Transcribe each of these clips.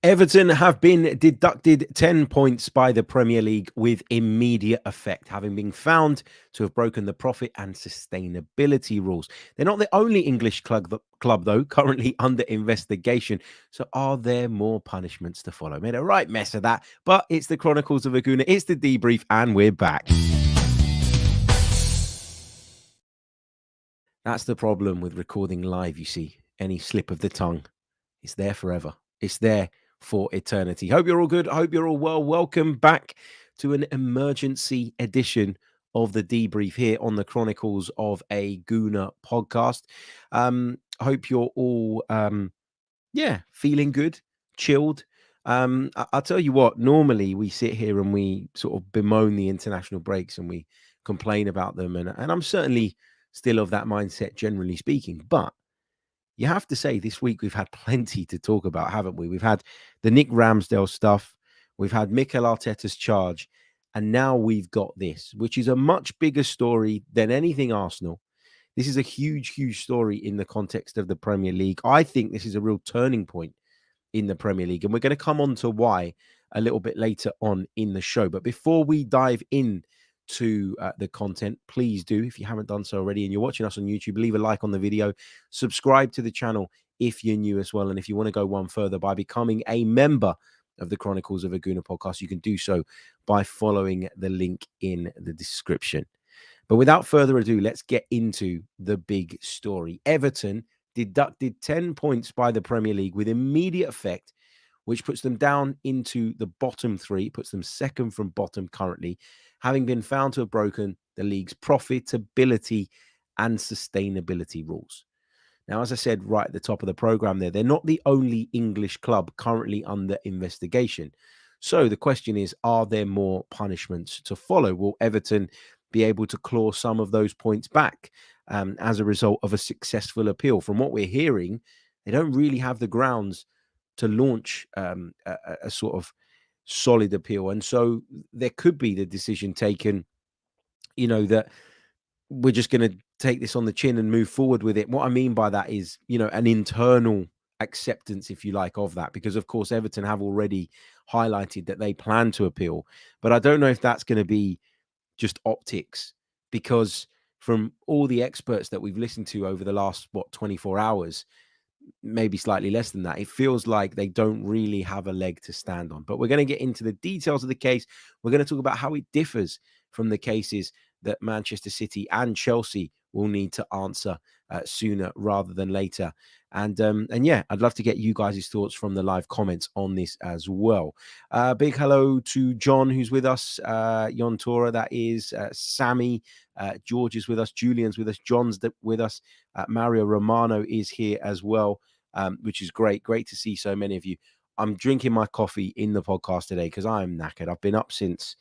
Everton have been deducted 10 points by the Premier League with immediate effect, having been found to have broken the profit and sustainability rules. They're not the only English club though, currently under investigation. So are there more punishments to follow? Made a right mess of that, but it's the Chronicles of Aguna, it's the debrief, and we're back. That's the problem with recording live, you see. Any slip of the tongue, it's there forever. It's there for eternity. Hope you're all good. I hope you're all well. Welcome back to an emergency edition of the debrief here on the Chronicles of a Gooner podcast. I hope you're all, feeling good, chilled. I'll tell you what, normally we sit here and we sort of bemoan the international breaks and we complain about them. And I'm certainly still of that mindset, generally speaking. But you have to say this week we've had plenty to talk about, haven't we? We've had the Nick Ramsdale stuff. We've had Mikel Arteta's charge. And now we've got this, which is a much bigger story than anything Arsenal. This is a huge, huge story in the context of the Premier League. I think this is a real turning point in the Premier League. And we're going to come on to why a little bit later on in the show. But before we dive in to the content, please do, if you haven't done so already and you're watching us on YouTube, leave a like on the video, subscribe to the channel if you're new as well. And if you want to go one further by becoming a member of the Chronicles of a Gooner podcast, you can do so by following the link in the description. But without further ado, let's get into the big story. Everton deducted 10 points by the Premier League with immediate effect, which puts them down into the bottom three, puts them second from bottom currently, having been found to have broken the league's profitability and sustainability rules. Now, as I said right at the top of the program there, they're not the only English club currently under investigation. So the question is, are there more punishments to follow? Will Everton be able to claw some of those points back as a result of a successful appeal? From what we're hearing, they don't really have the grounds to launch a sort of solid appeal. And so there could be the decision taken, that we're just going to take this on the chin and move forward with it. What I mean by that is, an internal acceptance, if you like, of that, because of course Everton have already highlighted that they plan to appeal. But I don't know if that's going to be just optics, because from all the experts that we've listened to over the last 24 hours, maybe slightly less than that, it feels like they don't really have a leg to stand on. But we're going to get into the details of the case. We're going to talk about how it differs from the cases that Manchester City and Chelsea will need to answer sooner rather than later. And yeah, I'd love to get you guys' thoughts from the live comments on this as well. Big hello to John, who's with us, Yon Tora, that is, Sammy, George is with us, Julian's with us, John's with us, Mario Romano is here as well, which is great. Great to see so many of you. I'm drinking my coffee in the podcast today because I'm knackered. I've been up since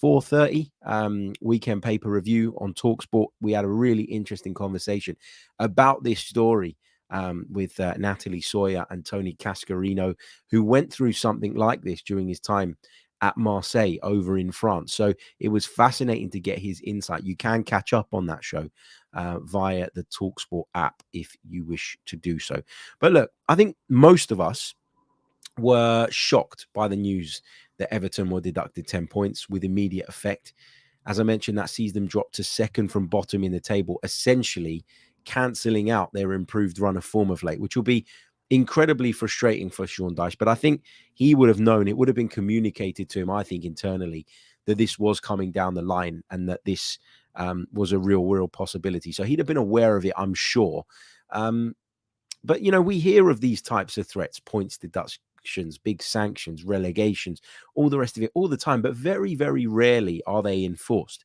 4:30, weekend paper review on TalkSport. We had a really interesting conversation about this story with Natalie Sawyer and Tony Cascarino, who went through something like this during his time at Marseille over in France. So it was fascinating to get his insight. You can catch up on that show via the TalkSport app if you wish to do so. But look, I think most of us were shocked by the news that Everton were deducted 10 points with immediate effect. As I mentioned, that sees them drop to second from bottom in the table, essentially cancelling out their improved run of form of late, which will be incredibly frustrating for Sean Dyche. But I think he would have known, it would have been communicated to him, I think, internally, that this was coming down the line and that this was a real possibility. So he'd have been aware of it, I'm sure. But, we hear of these types of threats, points deductions, big sanctions, relegations, all the rest of it all the time, but very, very rarely are they enforced.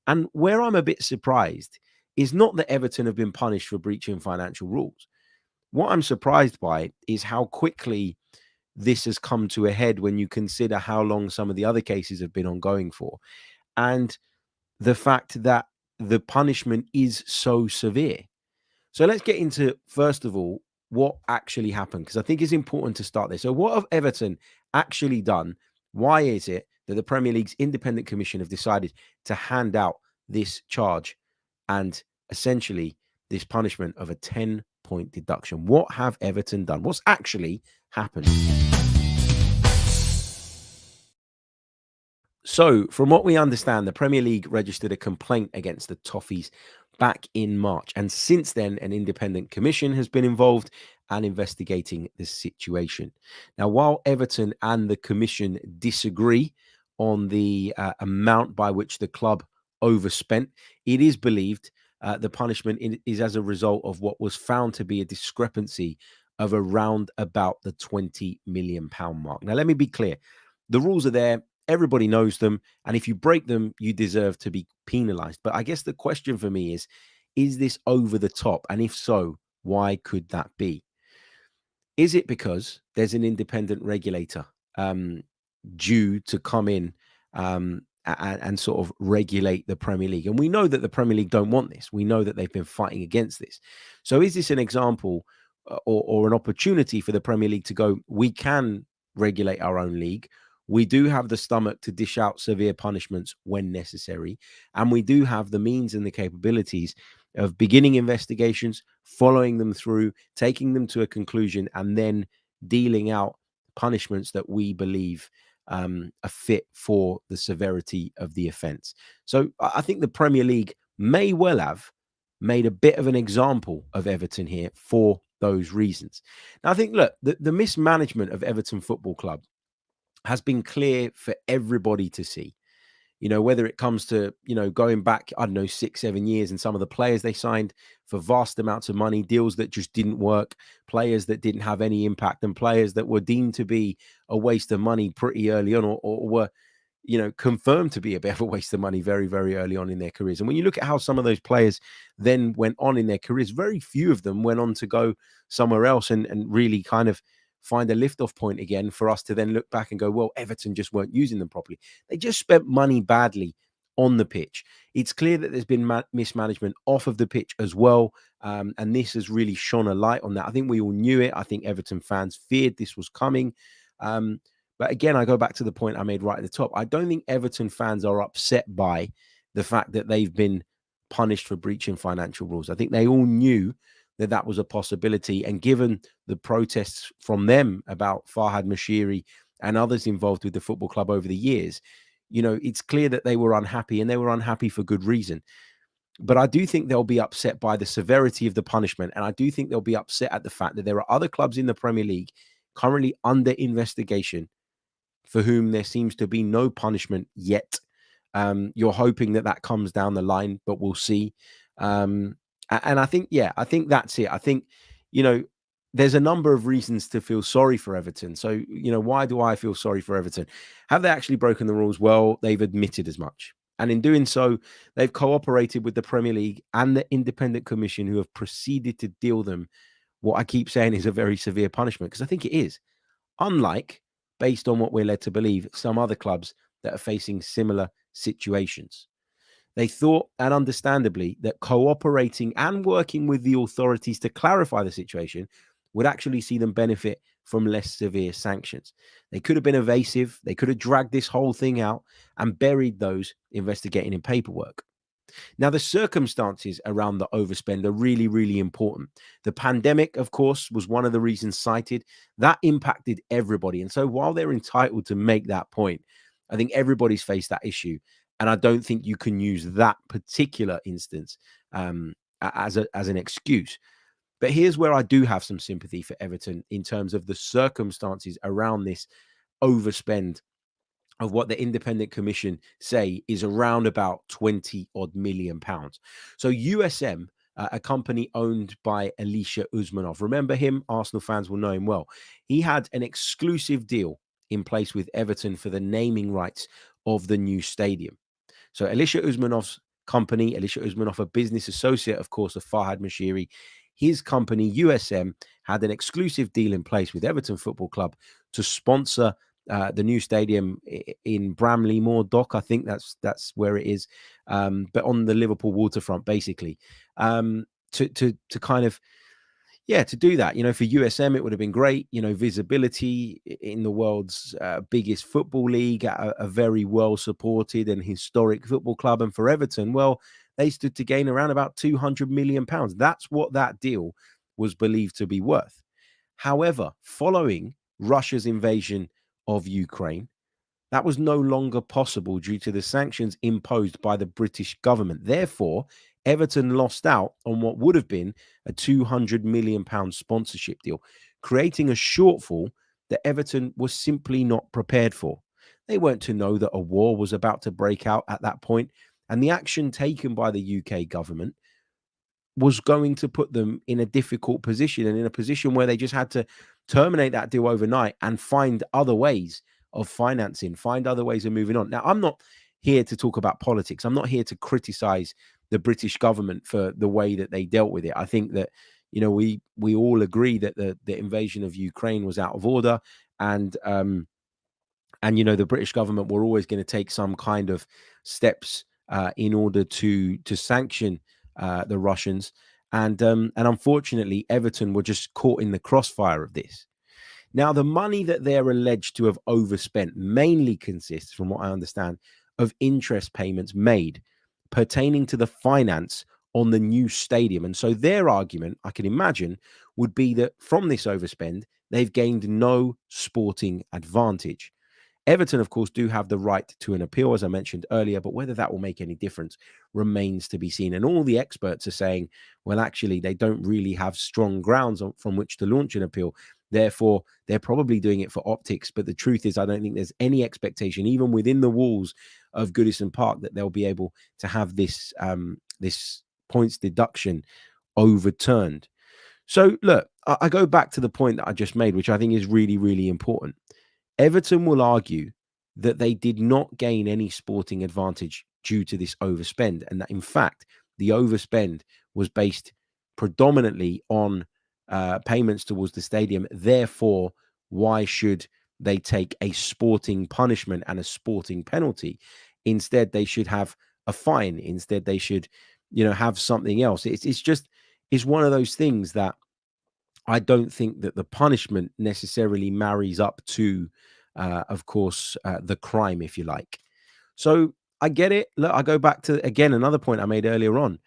And where I'm a bit surprised is not that Everton have been punished for breaching financial rules. What I'm surprised by is how quickly this has come to a head when you consider how long some of the other cases have been ongoing for, and the fact that the punishment is so severe. So let's get into, first of all, what actually happened, because I think it's important to start there. So what have Everton actually done? Why is it that the Premier League's independent commission have decided to hand out this charge and essentially this punishment of a 10-point deduction? What have Everton done? What's actually happened? So, from what we understand, the Premier League registered a complaint against the Toffees back in March. And since then, an independent commission has been involved and investigating the situation. Now, while Everton and the commission disagree on the amount by which the club overspent, it is believed the punishment is as a result of what was found to be a discrepancy of around about the £20 million mark. Now, let me be clear. The rules are there. Everybody knows them. And if you break them, you deserve to be penalized. But I guess the question for me is this over the top? And if so, why could that be? Is it because there's an independent regulator due to come in and sort of regulate the Premier League? And we know that the Premier League don't want this. We know that they've been fighting against this. So is this an example or an opportunity for the Premier League to go, we can regulate our own league? We do have the stomach to dish out severe punishments when necessary. And we do have the means and the capabilities of beginning investigations, following them through, taking them to a conclusion, and then dealing out punishments that we believe are fit for the severity of the offence. So I think the Premier League may well have made a bit of an example of Everton here for those reasons. Now, I think, look, the mismanagement of Everton Football Club has been clear for everybody to see. Whether it comes to, going back, I don't know, 6, 7 years, and some of the players they signed for vast amounts of money, deals that just didn't work, players that didn't have any impact, and players that were deemed to be a waste of money pretty early on, or were, confirmed to be a bit of a waste of money very, very early on in their careers. And when you look at how some of those players then went on in their careers, very few of them went on to go somewhere else and really kind of find a lift-off point again for us to then look back and go, well, Everton just weren't using them properly. They just spent money badly on the pitch. It's clear that there's been mismanagement off of the pitch as well. And this has really shone a light on that. I think we all knew it. I think Everton fans feared this was coming. But again, I go back to the point I made right at the top. I don't think Everton fans are upset by the fact that they've been punished for breaching financial rules. I think they all knew that that was a possibility. And given the protests from them about Farhad Mashiri and others involved with the football club over the years, it's clear that they were unhappy, and they were unhappy for good reason. But I do think they'll be upset by the severity of the punishment. And I do think they'll be upset at the fact that there are other clubs in the Premier League currently under investigation for whom there seems to be no punishment yet. You're hoping that comes down the line, but we'll see. And I think, I think that's it. I think, there's a number of reasons to feel sorry for Everton. So, why do I feel sorry for Everton? Have they actually broken the rules? Well, they've admitted as much. And in doing so, they've cooperated with the Premier League and the Independent Commission, who have proceeded to deal them what I keep saying is a very severe punishment, because I think it is. Unlike, based on what we're led to believe, some other clubs that are facing similar situations. They thought, and understandably, that cooperating and working with the authorities to clarify the situation would actually see them benefit from less severe sanctions. They could have been evasive. They could have dragged this whole thing out and buried those investigating in paperwork. Now, the circumstances around the overspend are really, really important. The pandemic, of course, was one of the reasons cited. That impacted everybody. And so while they're entitled to make that point, I think everybody's faced that issue. And I don't think you can use that particular instance as an excuse. But here's where I do have some sympathy for Everton in terms of the circumstances around this overspend of what the independent commission say is around about 20 odd million pounds. So USM, a company owned by Elisha Usmanov, remember him? Arsenal fans will know him well. He had an exclusive deal in place with Everton for the naming rights of the new stadium. So Elisha Usmanov's company, Elisha Usmanov, a business associate, of course, of Farhad Mashiri, his company, USM, had an exclusive deal in place with Everton Football Club to sponsor the new stadium in Bramley Moor Dock. I think that's where it is, but on the Liverpool waterfront, basically, to kind of, to do that. For USM, it would have been great, visibility in the world's biggest football league, a very well supported and historic football club. And for Everton, well, they stood to gain around about £200 million. That's what that deal was believed to be worth. However, following Russia's invasion of Ukraine, That was no longer possible due to the sanctions imposed by the British government. Therefore, Everton lost out on what would have been a £200 million sponsorship deal, creating a shortfall that Everton was simply not prepared for. They weren't to know that a war was about to break out at that point, and the action taken by the UK government was going to put them in a difficult position, and in a position where they just had to terminate that deal overnight and find other ways of financing, find other ways of moving on. Now, I'm not here to talk about politics. I'm not here to criticize the British government for the way that they dealt with it. I think that, we all agree that the invasion of Ukraine was out of order, and the British government were always going to take some kind of steps in order to sanction the Russians, and unfortunately, Everton were just caught in the crossfire of this. Now, the money that they're alleged to have overspent mainly consists, from what I understand, of interest payments made pertaining to the finance on the new stadium. And so their argument, I can imagine, would be that from this overspend, they've gained no sporting advantage. Everton, of course, do have the right to an appeal, as I mentioned earlier, but whether that will make any difference remains to be seen. And all the experts are saying, well, actually, they don't really have strong grounds from which to launch an appeal. Therefore, they're probably doing it for optics. But the truth is, I don't think there's any expectation, even within the walls of Goodison Park, that they'll be able to have this points deduction overturned. So, look, I go back to the point that I just made, which I think is really, really important. Everton will argue that they did not gain any sporting advantage due to this overspend, and that, in fact, the overspend was based predominantly on payments towards the stadium. Therefore, why should they take a sporting punishment and a sporting penalty? Instead, they should have a fine. Instead, they should, have something else. It's one of those things that I don't think that the punishment necessarily marries up to, of course, the crime, if you like. So I get it. Look, I go back to, again, another point I made earlier on.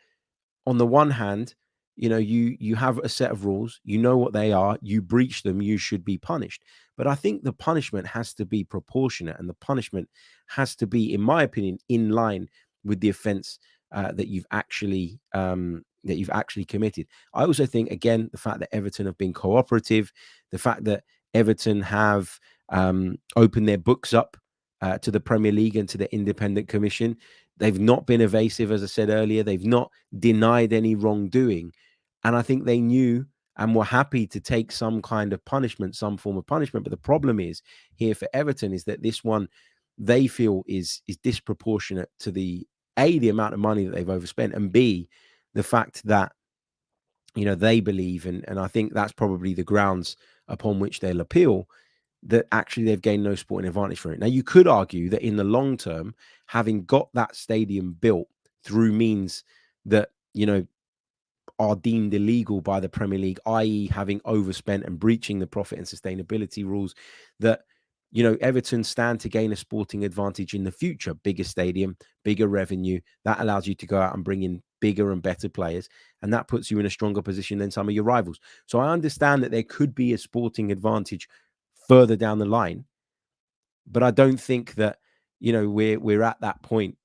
On the one hand, you have a set of rules, you know what they are, you breach them, you should be punished. But I think the punishment has to be proportionate, and the punishment has to be, in my opinion, in line with the offense that you've actually committed. I also think, again, the fact that Everton have been cooperative, the fact that Everton have opened their books up to the Premier League and to the Independent Commission. They've not been evasive, as I said earlier. They've not denied any wrongdoing. And I think they knew and were happy to take some kind of punishment, some form of punishment. But the problem is here for Everton is that this one they feel is disproportionate to the amount of money that they've overspent, and B, the fact that they believe, and I think that's probably the grounds upon which they'll appeal, that actually they've gained no sporting advantage for it. Now, you could argue that in the long term, having got that stadium built through means that, are deemed illegal by the Premier League, i.e. having overspent and breaching the profit and sustainability rules, that, Everton stand to gain a sporting advantage in the future. Bigger stadium, bigger revenue. That allows you to go out and bring in bigger and better players, and that puts you in a stronger position than some of your rivals. So I understand that there could be a sporting advantage further down the line, but I don't think that we're at that point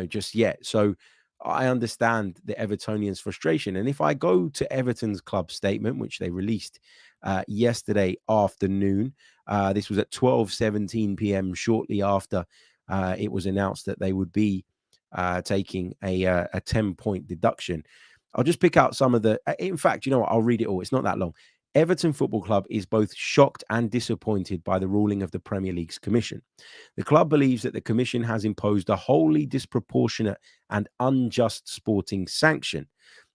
just yet. So I understand the Evertonians' frustration, and if I go to Everton's club statement, which they released yesterday afternoon, this was at 12:17 p.m. shortly after it was announced that they would be taking a 10-point deduction. I'll just pick out some of the. In fact, you know what? I'll read it all. It's not that long. Everton Football Club is both shocked and disappointed by the ruling of the Premier League's commission. The club believes that the commission has imposed a wholly disproportionate and unjust sporting sanction.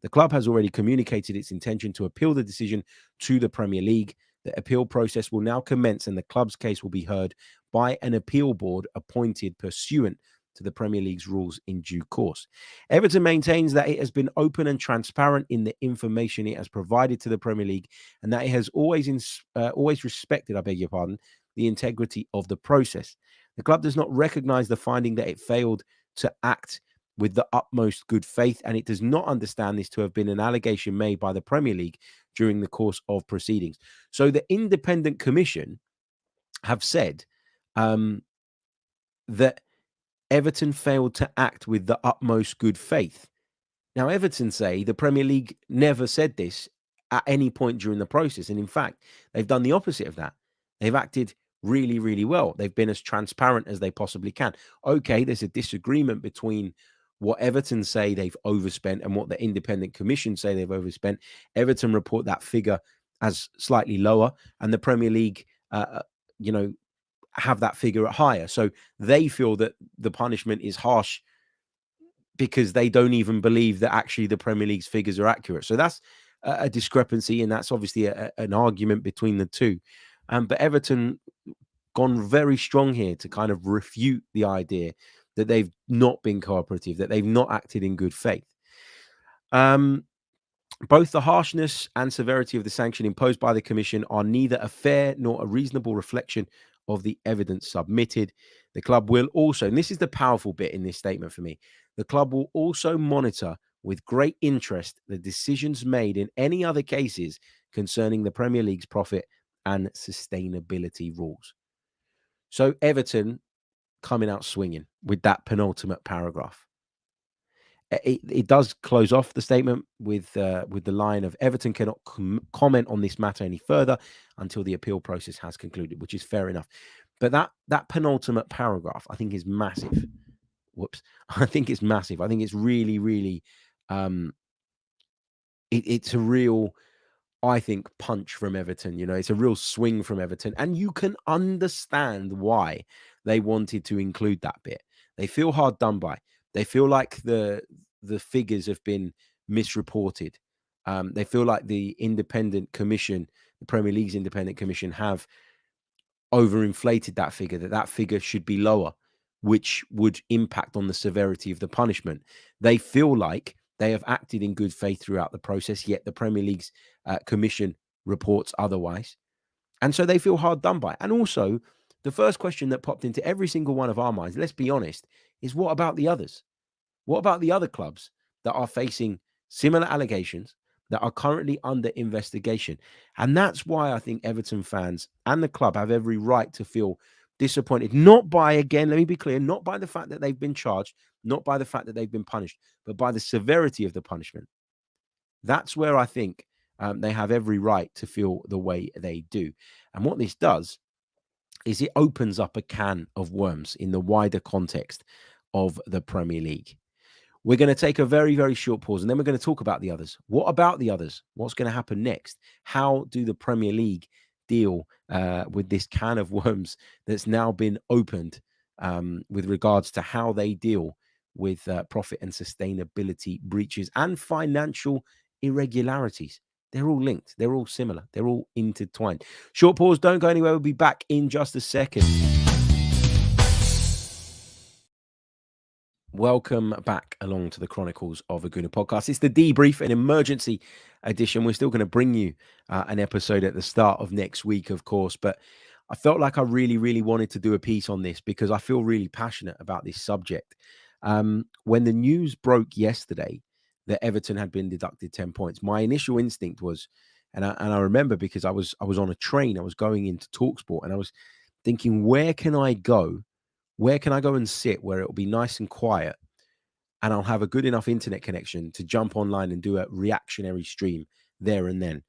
The club has already communicated its intention to appeal the decision to the Premier League. The appeal process will now commence, and the club's case will be heard by an appeal board appointed pursuant to the Premier League's rules in due course. Everton maintains that it has been open and transparent in the information it has provided to the Premier League, and that it has always respected, the integrity of the process. The club does not recognise the finding that it failed to act with the utmost good faith, and it does not understand this to have been an allegation made by the Premier League during the course of proceedings. So the Independent Commission have said that Everton failed to act with the utmost good faith. Now, Everton say the Premier League never said this at any point during the process. And in fact, they've done the opposite of that. They've acted really, really well. They've been as transparent as they possibly can. Okay, there's a disagreement between what Everton say they've overspent and what the independent commission say they've overspent. Everton report that figure as slightly lower, and the Premier League, you know, have that figure at higher. So they feel that the punishment is harsh because they don't even believe that actually the Premier League's figures are accurate. So that's a discrepancy, and that's obviously an argument between the two. But Everton gone very strong here to kind of refute the idea that they've not been cooperative, that they've not acted in good faith. Both the harshness and severity of the sanction imposed by the Commission are neither a fair nor a reasonable reflection of the evidence submitted. The club will also, and this is the powerful bit in this statement for me, the club will also monitor with great interest the decisions made in any other cases concerning the Premier League's profit and sustainability rules. So Everton coming out swinging with that penultimate paragraph. It does close off the statement with the line of Everton cannot comment on this matter any further until the appeal process has concluded, which is fair enough. But that penultimate paragraph, I think, is massive. Whoops, I think it's massive. I think it's really, really, it's a real, I think, punch from Everton. You know, it's a real swing from Everton, and you can understand why they wanted to include that bit. They feel hard done by. They feel like the figures have been misreported. They feel like the independent commission, the Premier League's independent commission, have overinflated that figure. That figure should be lower, which would impact on the severity of the punishment. They feel like they have acted in good faith throughout the process, yet the Premier League's commission reports otherwise. And so they feel hard done by. And also, the first question that popped into every single one of our minds, let's be honest, is what about the others? What about the other clubs that are facing similar allegations, that are currently under investigation? And that's why I think Everton fans and the club have every right to feel disappointed, not by, again, let me be clear, not by the fact that they've been charged, not by the fact that they've been punished, but by the severity of the punishment. That's where I think they have every right to feel the way they do. And what this does is it opens up a can of worms in the wider context of the Premier League. We're going to take a very, very short pause, and then we're going to talk about the others. What about the others? What's going to happen next? How do the Premier League deal with this can of worms that's now been opened with regards to how they deal with profit and sustainability breaches and financial irregularities? They're all linked. They're all similar. They're all intertwined. Short pause. Don't go anywhere. We'll be back in just a second. Welcome back along to the Chronicles of a Gooner podcast. It's the Debrief, an emergency edition. We're still going to bring you an episode at the start of next week, of course, but I felt like I really, really wanted to do a piece on this because I feel really passionate about this subject. When the news broke yesterday that Everton had been deducted 10 points, my initial instinct was, and I remember because I was on a train, I was going into TalkSport, and I was thinking, where can I go? Where can I go and sit where it'll be nice and quiet and I'll have a good enough internet connection to jump online and do a reactionary stream there and then?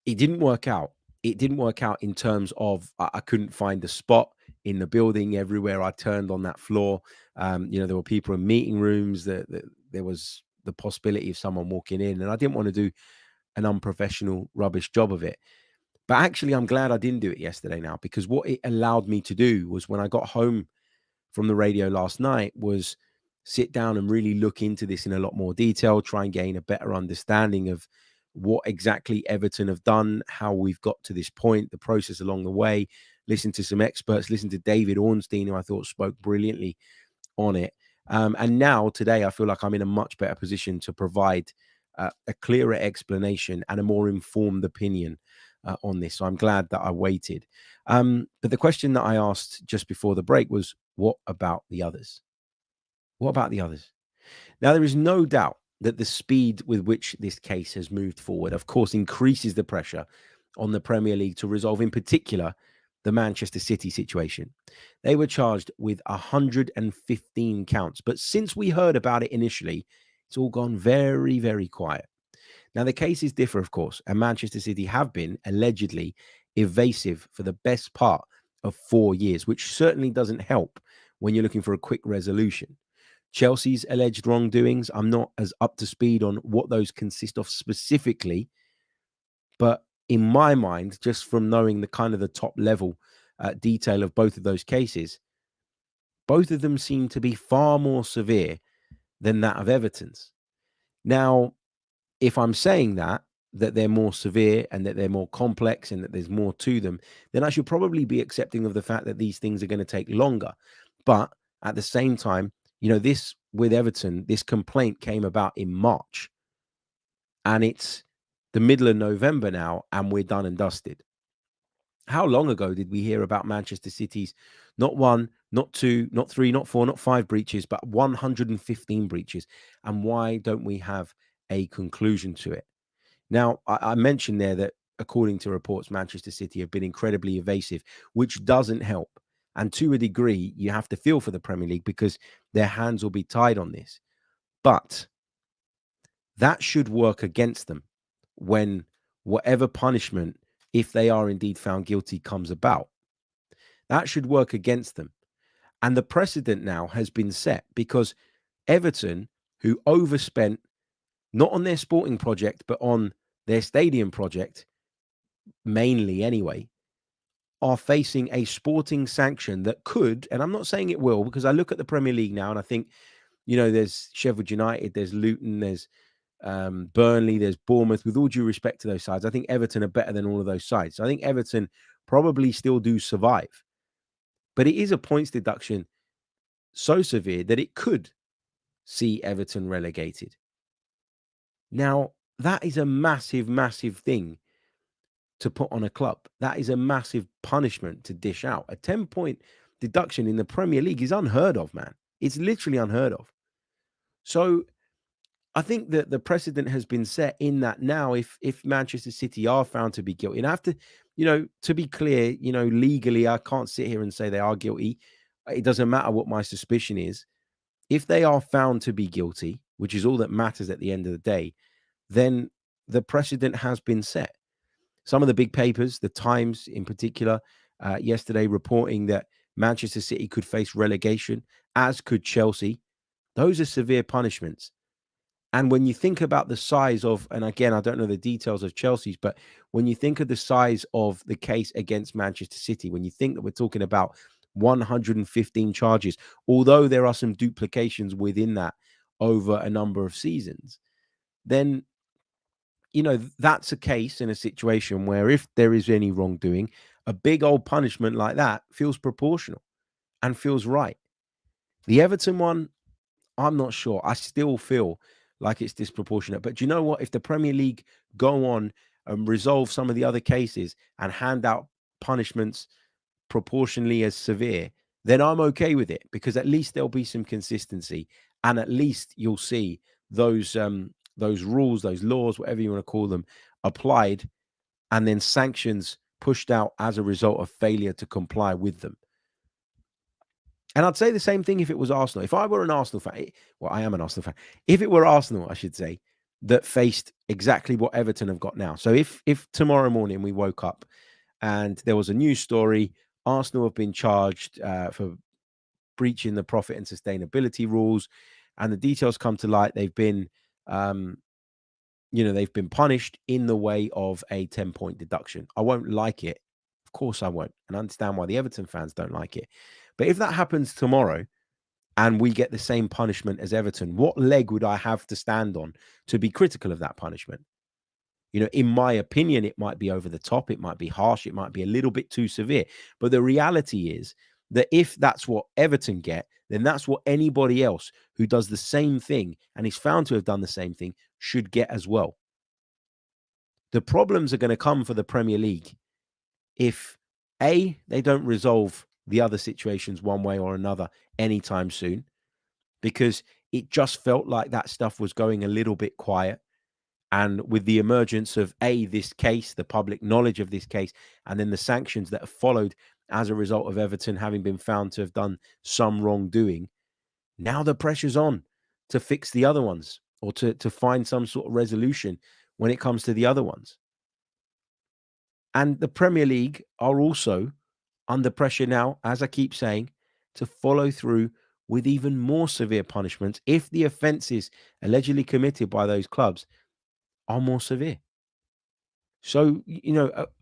It didn't work out. It didn't work out in terms of I couldn't find a spot in the building. Everywhere I turned on that floor, there were people in meeting rooms. There was the possibility of someone walking in, and I didn't want to do an unprofessional, rubbish job of it. But actually, I'm glad I didn't do it yesterday now, because what it allowed me to do was, when I got home from the radio last night, was sit down and really look into this in a lot more detail, try and gain a better understanding of what exactly Everton have done, how we've got to this point, the process along the way, listen to some experts, listen to David Ornstein, who I thought spoke brilliantly on it. And now today, I feel like I'm in a much better position to provide a clearer explanation and a more informed opinion on this. So I'm glad that I waited. But the question that I asked just before the break was, what about the others? What about the others? Now, there is no doubt that the speed with which this case has moved forward, of course, increases the pressure on the Premier League to resolve, in particular, the Manchester City situation. They were charged with 115 counts. But since we heard about it initially, it's all gone very, very quiet. Now, the cases differ, of course, and Manchester City have been allegedly evasive for the best part of 4 years, which certainly doesn't help when you're looking for a quick resolution. Chelsea's alleged wrongdoings, I'm not as up to speed on what those consist of specifically, but in my mind, just from knowing the kind of the top level detail of both of those cases, both of them seem to be far more severe than that of Everton's. Now, if I'm saying that they're more severe and that they're more complex and that there's more to them, then I should probably be accepting of the fact that these things are going to take longer. But at the same time, this with Everton, this complaint came about in March, and it's the middle of November now, and we're done and dusted. How long ago did we hear about Manchester City's not 1, not 2, not 3, not 4, not 5 breaches, but 115 breaches? And why don't we have a conclusion to it? Now, I mentioned there that according to reports, Manchester City have been incredibly evasive, which doesn't help. And to a degree, you have to feel for the Premier League because their hands will be tied on this. But that should work against them when whatever punishment, if they are indeed found guilty, comes about. That should work against them. And the precedent now has been set because Everton, who overspent not on their sporting project, but on their stadium project, mainly anyway, are facing a sporting sanction that could, and I'm not saying it will, because I look at the Premier League now and I think, there's Sheffield United, there's Luton, there's Burnley, there's Bournemouth. With all due respect to those sides, I think Everton are better than all of those sides. So I think Everton probably still do survive. But it is a points deduction so severe that it could see Everton relegated. Now, that is a massive, massive thing to put on a club. That is a massive punishment to dish out. A 10-point deduction in the Premier League is unheard of, man. It's literally unheard of. So I think that the precedent has been set in that now if Manchester City are found to be guilty, and I have to, to be clear, legally, I can't sit here and say they are guilty. It doesn't matter what my suspicion is. If they are found to be guilty, which is all that matters at the end of the day, then the precedent has been set. Some of the big papers, the Times in particular, yesterday reporting that Manchester City could face relegation, as could Chelsea. Those are severe punishments. And when you think about the size of, and again, I don't know the details of Chelsea's, but when you think of the size of the case against Manchester City, when you think that we're talking about 115 charges, although there are some duplications within that over a number of seasons, then, that's a case in a situation where if there is any wrongdoing, a big old punishment like that feels proportional and feels right. The Everton one, I'm not sure. I still feel like it's disproportionate. But do you know what? If the Premier League go on and resolve some of the other cases and hand out punishments proportionally as severe, then I'm okay with it because at least there'll be some consistency, and at least you'll see those rules, those laws, whatever you want to call them, applied, and then sanctions pushed out as a result of failure to comply with them. And I'd say the same thing if it was Arsenal. If I were an Arsenal fan, well, I am an Arsenal fan. If it were Arsenal, I should say, that faced exactly what Everton have got now. So if tomorrow morning we woke up and there was a news story, Arsenal have been charged for breaching the profit and sustainability rules, and the details come to light, they've been, they've been punished in the way of a 10-point deduction. I won't like it. Of course I won't. And I understand why the Everton fans don't like it. But if that happens tomorrow and we get the same punishment as Everton, what leg would I have to stand on to be critical of that punishment? In my opinion, it might be over the top. It might be harsh. It might be a little bit too severe. But the reality is that if that's what Everton get, then that's what anybody else who does the same thing and is found to have done the same thing should get as well. The problems are going to come for the Premier League if, A, they don't resolve the other situations one way or another anytime soon, because it just felt like that stuff was going a little bit quiet. And with the emergence of this case, the public knowledge of this case, and then the sanctions that have followed as a result of Everton having been found to have done some wrongdoing. Now the pressure's on to fix the other ones, or to find some sort of resolution when it comes to the other ones. And the Premier League are also under pressure now, as I keep saying, to follow through with even more severe punishments if the offences allegedly committed by those clubs are more severe. So,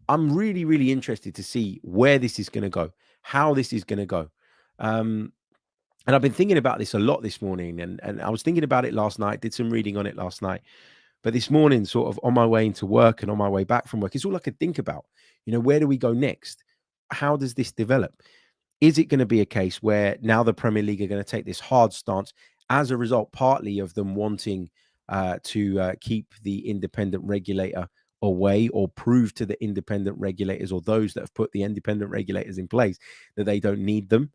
I'm really, really interested to see where this is going to go, how this is going to go. Um, and I've been thinking about this a lot this morning, and I was thinking about it last night, did some reading on it last night. But this morning, sort of on my way into work and on my way back from work, it's all I could think about. Where do we go next? How does this develop? Is it going to be a case where now the Premier League are going to take this hard stance as a result, partly of them wanting to keep the independent regulator away, or prove to the independent regulators, or those that have put the independent regulators in place, that they don't need them?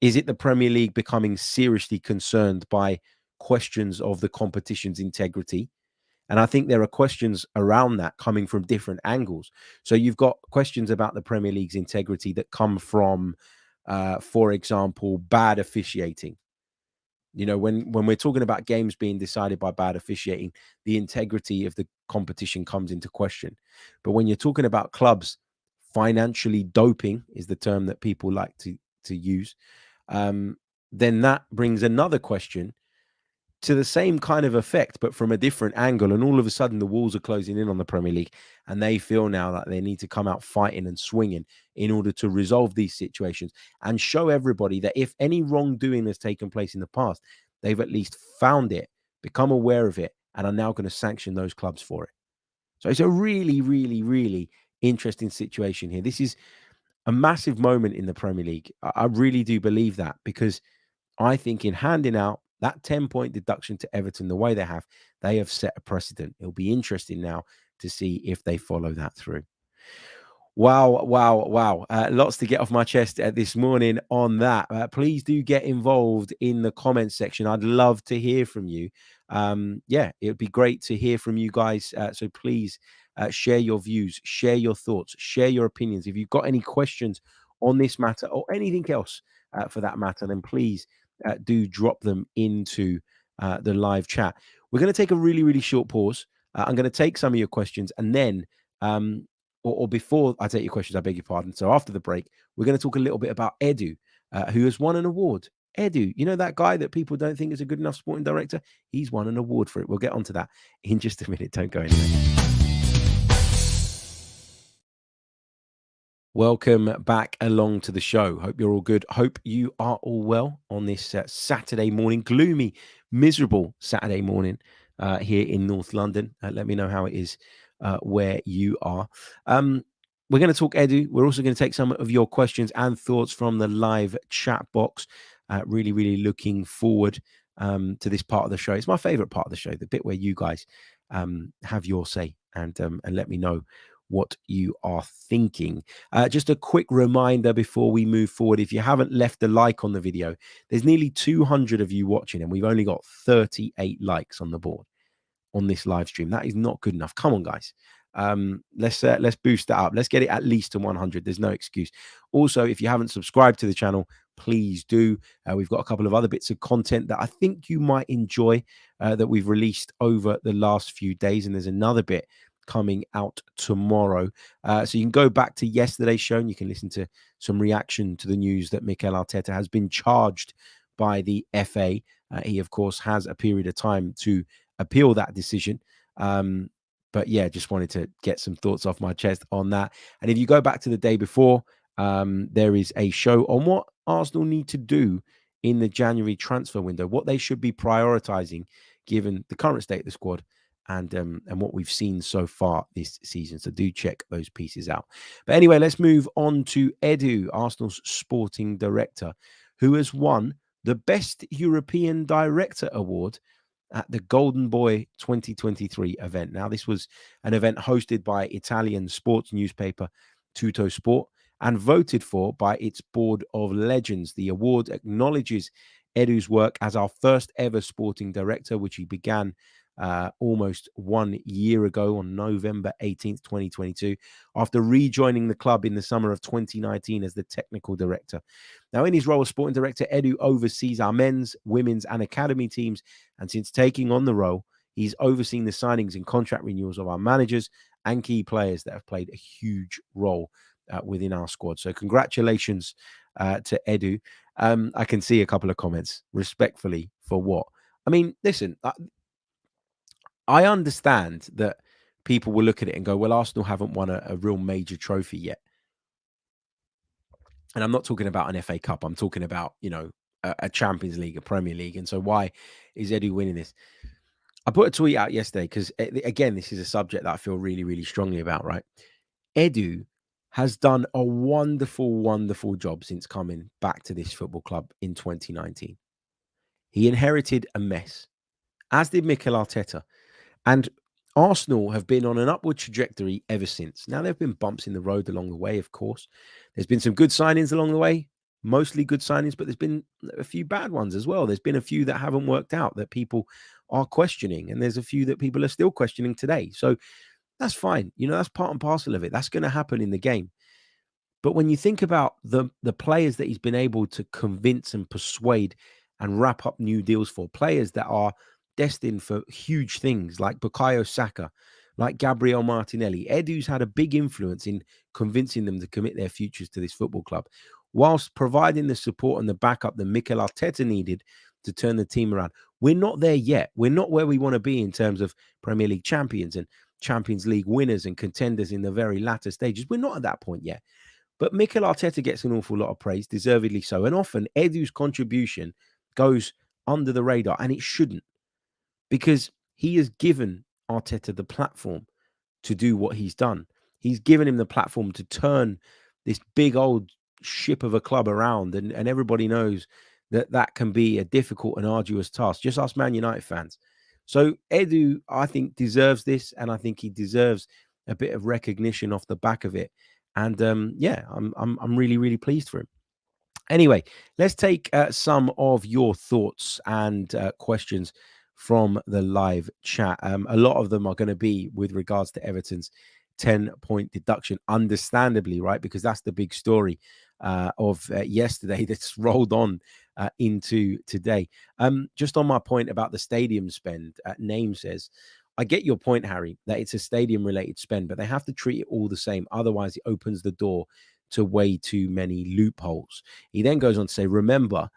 Is it the Premier League becoming seriously concerned by questions of the competition's integrity? And I think there are questions around that coming from different angles. So you've got questions about the Premier League's integrity that come from, for example, bad officiating. When we're talking about games being decided by bad officiating, the integrity of the competition comes into question. But when you're talking about clubs financially doping, is the term that people like to use, then that brings another question to the same kind of effect, but from a different angle. And all of a sudden, the walls are closing in on the Premier League, and they feel now that they need to come out fighting and swinging in order to resolve these situations and show everybody that if any wrongdoing has taken place in the past, they've at least found it, become aware of it, and are now going to sanction those clubs for it. So it's a really, really, really interesting situation here. This is a massive moment in the Premier League. I really do believe that, because I think in handing out that 10-point deduction to Everton the way they have set a precedent. It'll be interesting now to see if they follow that through. Wow, wow, wow. Lots to get off my chest this morning on that. Please do get involved in the comments section. I'd love to hear from you. It would be great to hear from you guys. So please share your views, share your thoughts, share your opinions. If you've got any questions on this matter, or anything else for that matter, then please do drop them into the live chat. We're going to take a really, really short pause. I'm going to take some of your questions, and then or before I take your questions, I beg your pardon. So after the break, we're going to talk a little bit about Edu, who has won an award. Edu, that guy that people don't think is a good enough sporting director? He's won an award for it. We'll get onto that in just a minute. Don't go anywhere. Welcome back along to the show. Hope you're all good. Hope you are all well on this Saturday morning, gloomy, miserable Saturday morning here in North London. Let me know how it is where you are. We're going to talk Edu. We're also going to take some of your questions and thoughts from the live chat box. Really, really looking forward to this part of the show. It's my favorite part of the show, the bit where you guys have your say and let me know what you are thinking. Just a quick reminder before we move forward. If you haven't left a like on the video, there's nearly 200 of you watching, and we've only got 38 likes on the board on this live stream. That is not good enough. Come on, guys. Let's boost that up. Let's get it at least to 100. There's no excuse. Also, if you haven't subscribed to the channel, please do. We've got a couple of other bits of content that I think you might enjoy that we've released over the last few days, and there's another bit coming out tomorrow. So you can go back to yesterday's show and you can listen to some reaction to the news that Mikel Arteta has been charged by the FA. He, of course, has a period of time to appeal that decision. But yeah, just wanted to get some thoughts off my chest on that. And if you go back to the day before, there is a show on what Arsenal need to do in the January transfer window, what they should be prioritizing given the current state of the squad and what we've seen so far this season. So do check those pieces out. But anyway, let's move on to Edu, Arsenal's sporting director, who has won the Best European Director Award at the Golden Boy 2023 event. Now, this was an event hosted by Italian sports newspaper Tutto Sport and voted for by its board of legends. The award acknowledges Edu's work as our first ever sporting director, which he began almost 1 year ago on November 18th, 2022, after rejoining the club in the summer of 2019 as the technical director. Now, in his role as sporting director, Edu oversees our men's, women's, and academy teams. And since taking on the role, he's overseen the signings and contract renewals of our managers and key players that have played a huge role within our squad. So congratulations to Edu. I can see a couple of comments, respectfully, for what? I mean, listen, I understand that people will look at it and go, well, Arsenal haven't won a real major trophy yet. And I'm not talking about an FA Cup. I'm talking about, a Champions League, a Premier League. And so why is Edu winning this? I put a tweet out yesterday because, again, this is a subject that I feel really, really strongly about, right? Edu has done a wonderful, wonderful job since coming back to this football club in 2019. He inherited a mess, as did Mikel Arteta. And Arsenal have been on an upward trajectory ever since. Now, there have been bumps in the road along the way, of course. There's been some good signings along the way, mostly good signings, but there's been a few bad ones as well. There's been a few that haven't worked out that people are questioning, and there's a few that people are still questioning today. So that's fine. That's part and parcel of it. That's going to happen in the game. But when you think about the players that he's been able to convince and persuade and wrap up new deals for, players that are destined for huge things like Bukayo Saka, like Gabriel Martinelli, Edu's had a big influence in convincing them to commit their futures to this football club, whilst providing the support and the backup that Mikel Arteta needed to turn the team around. We're not there yet. We're not where we want to be in terms of Premier League champions and Champions League winners and contenders in the very latter stages. We're not at that point yet. But Mikel Arteta gets an awful lot of praise, deservedly so. And often Edu's contribution goes under the radar, and it shouldn't, because he has given Arteta the platform to do what he's done. He's given him the platform to turn this big old ship of a club around, and everybody knows that can be a difficult and arduous task. Just ask Man United fans. So Edu, I think, deserves this, and I think he deserves a bit of recognition off the back of it. And I'm really, really pleased for him. Anyway, let's take some of your thoughts and questions from the live chat. A lot of them are going to be with regards to Everton's 10-point deduction, understandably, right? Because that's the big story of yesterday that's rolled on into today. Just on my point about the stadium spend, Name says, I get your point, Harry, that it's a stadium-related spend, but they have to treat it all the same. Otherwise, it opens the door to way too many loopholes. He then goes on to say, remember,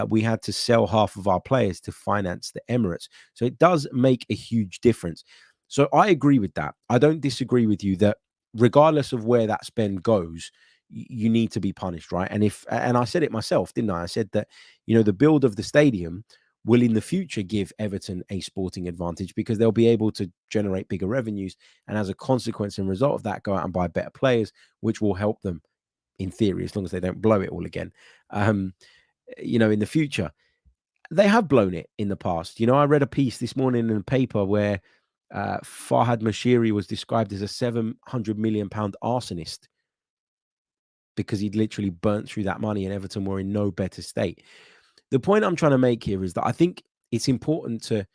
we had to sell half of our players to finance the Emirates. So it does make a huge difference. So I agree with that. I don't disagree with you that regardless of where that spend goes, you need to be punished, right? And I said it myself, didn't I? I said that, the build of the stadium will in the future give Everton a sporting advantage because they'll be able to generate bigger revenues. And as a consequence and result of that, go out and buy better players, which will help them in theory, as long as they don't blow it all again, in the future. They have blown it in the past. I read a piece this morning in the paper where Farhad Mashiri was described as a £700 million arsonist because he'd literally burnt through that money and Everton were in no better state. The point I'm trying to make here is that I think it's important to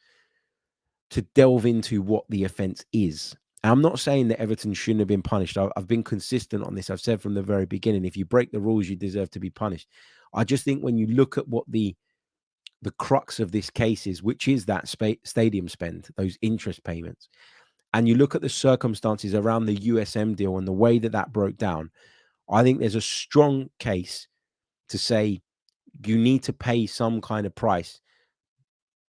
delve into what the offence is. I'm not saying that Everton shouldn't have been punished. I've been consistent on this. I've said from the very beginning, if you break the rules, you deserve to be punished. I just think when you look at what the crux of this case is, which is that stadium spend, those interest payments, and you look at the circumstances around the USM deal and the way that broke down, I think there's a strong case to say you need to pay some kind of price,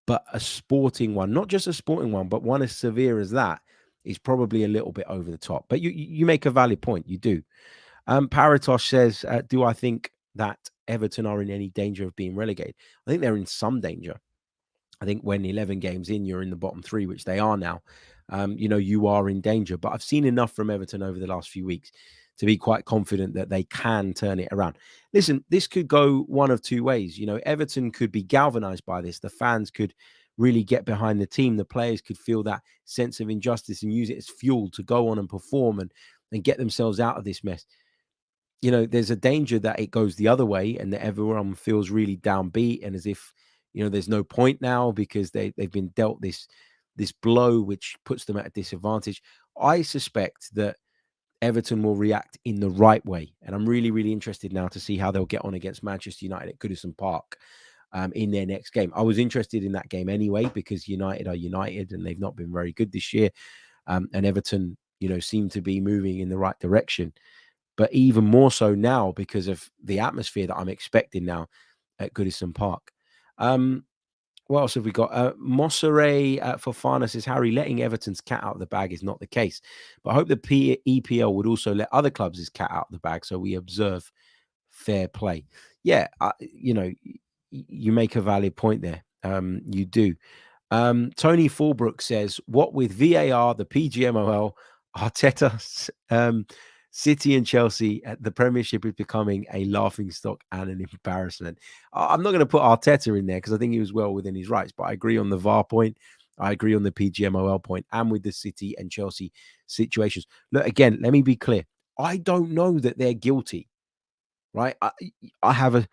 but a sporting one, not just a sporting one, but one as severe as that, is probably a little bit over the top. But you make a valid point. You do. Paratosh says, do I think that Everton are in any danger of being relegated? I think they're in some danger. I think when 11 games in, you're in the bottom three, which they are now. You are in danger. But I've seen enough from Everton over the last few weeks to be quite confident that they can turn it around. Listen, this could go one of two ways. Everton could be galvanized by this. The fans could really get behind the team. The players could feel that sense of injustice and use it as fuel to go on and perform and get themselves out of this mess. There's a danger that it goes the other way and that everyone feels really downbeat and as if, there's no point now because they've been dealt this this blow, which puts them at a disadvantage. I suspect that Everton will react in the right way. And I'm really, really interested now to see how they'll get on against Manchester United at Goodison Park in their next game. I was interested in that game anyway, because United are United and they've not been very good this year. And Everton, seem to be moving in the right direction. But even more so now because of the atmosphere that I'm expecting now at Goodison Park. What else have we got? Mossere Fofana says, Harry, letting Everton's cat out of the bag is not the case. But I hope the EPL would also let other clubs' cat out of the bag so we observe fair play. Yeah, you make a valid point there. You do. Tony Fulbrook says, what with VAR, the PGMOL, Arteta, City and Chelsea, the Premiership is becoming a laughingstock and an embarrassment. I'm not going to put Arteta in there because I think he was well within his rights, but I agree on the VAR point. I agree on the PGMOL point and with the City and Chelsea situations. Look, again, let me be clear. I don't know that they're guilty, right? I have a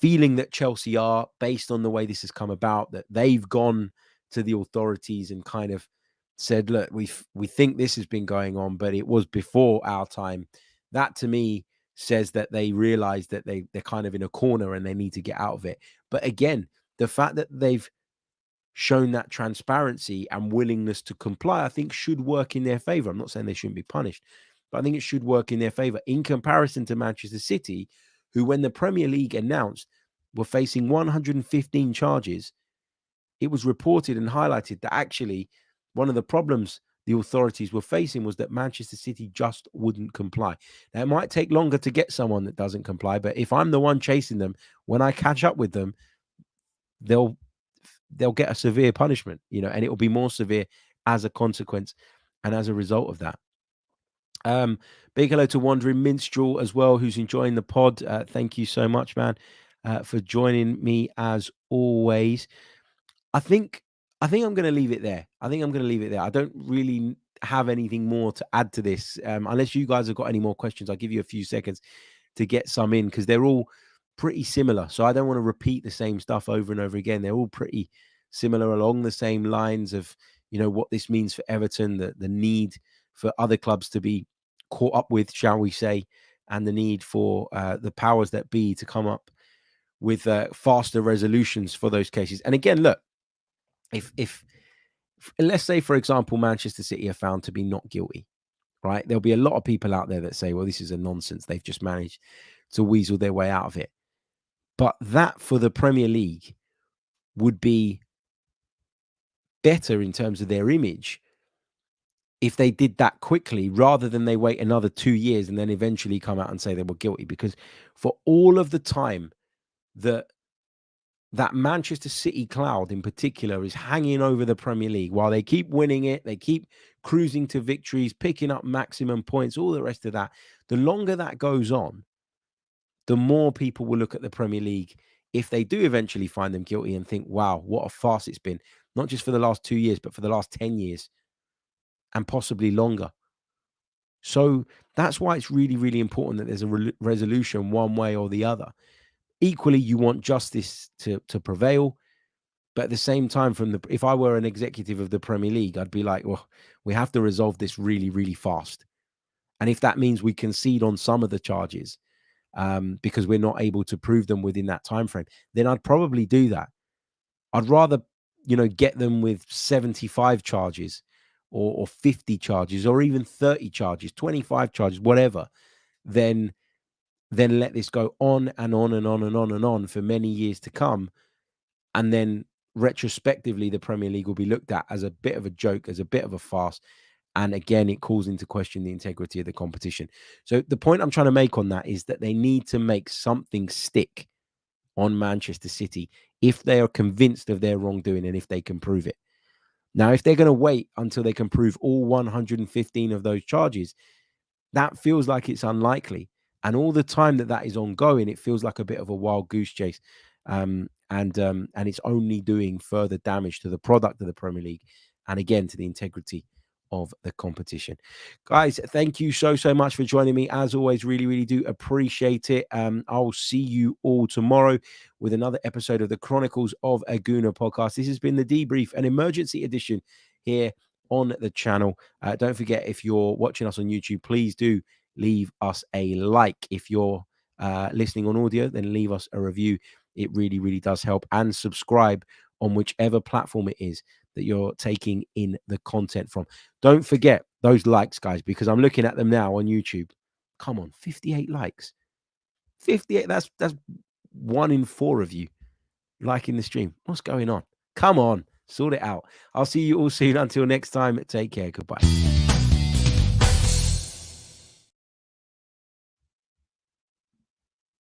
feeling that Chelsea are, based on the way this has come about, that they've gone to the authorities and kind of said, look, we think this has been going on, but it was before our time. That to me says that they realize that they're kind of in a corner and they need to get out of it. But again, the fact that they've shown that transparency and willingness to comply, I think should work in their favor. I'm not saying they shouldn't be punished, but I think it should work in their favor in comparison to Manchester City, who, when the Premier League announced, were facing 115 charges. It was reported and highlighted that actually one of the problems the authorities were facing was that Manchester City just wouldn't comply. Now, it might take longer to get someone that doesn't comply, but if I'm the one chasing them, when I catch up with them, they'll get a severe punishment, and it will be more severe as a consequence and as a result of that. Big hello to Wandering Minstrel as well, who's enjoying the pod. Thank you so much, man, for joining me as always. I think I'm going to leave it there. I don't really have anything more to add to this, unless you guys have got any more questions. I'll give you a few seconds to get some in because they're all pretty similar. So I don't want to repeat the same stuff over and over again. They're all pretty similar along the same lines of, what this means for Everton, the need for other clubs to be caught up with, shall we say, and the need for the powers that be to come up with faster resolutions for those cases. And again, look, if let's say, for example, Manchester City are found to be not guilty, right? There'll be a lot of people out there that say, well, this is a nonsense. They've just managed to weasel their way out of it. But that for the Premier League would be better in terms of their image if they did that quickly rather than they wait another 2 years and then eventually come out and say they were guilty. Because for all of the time that Manchester City cloud in particular is hanging over the Premier League, while they keep winning it, they keep cruising to victories, picking up maximum points, all the rest of that, the longer that goes on, the more people will look at the Premier League if they do eventually find them guilty and think, wow, what a farce it's been, not just for the last 2 years, but for the last 10 years and possibly longer. So that's why it's really, really important that there's a resolution one way or the other. Equally, you want justice to prevail. But at the same time, if I were an executive of the Premier League, I'd be like, well, we have to resolve this really, really fast. And if that means we concede on some of the charges because we're not able to prove them within that time frame, then I'd probably do that. I'd rather, get them with 75 charges or 50 charges or even 30 charges, 25 charges, whatever, than let this go on and on and on and on and on for many years to come. And then retrospectively, the Premier League will be looked at as a bit of a joke, as a bit of a farce. And again, it calls into question the integrity of the competition. So the point I'm trying to make on that is that they need to make something stick on Manchester City if they are convinced of their wrongdoing and if they can prove it. Now, if they're going to wait until they can prove all 115 of those charges, that feels like it's unlikely. And all the time that is ongoing, it feels like a bit of a wild goose chase. And it's only doing further damage to the product of the Premier League and again to the integrity of the competition. Guys, thank you so much for joining me. As always, really do appreciate it. I'll see you all tomorrow with another episode of the Chronicles of a Gooner podcast. This has been the Debrief, an emergency edition here on the channel. Don't forget, if you're watching us on YouTube, please do leave us a like. If you're listening on audio, then leave us a review. It really does help. And subscribe on whichever platform it is that you're taking in the content from. Don't forget those likes, guys, because I'm looking at them now on YouTube. Come on, 58 likes. 58, that's 1 in 4 of you liking the stream. What's going on? Come on, sort it out. I'll see you all soon. Until next time, take care. Goodbye.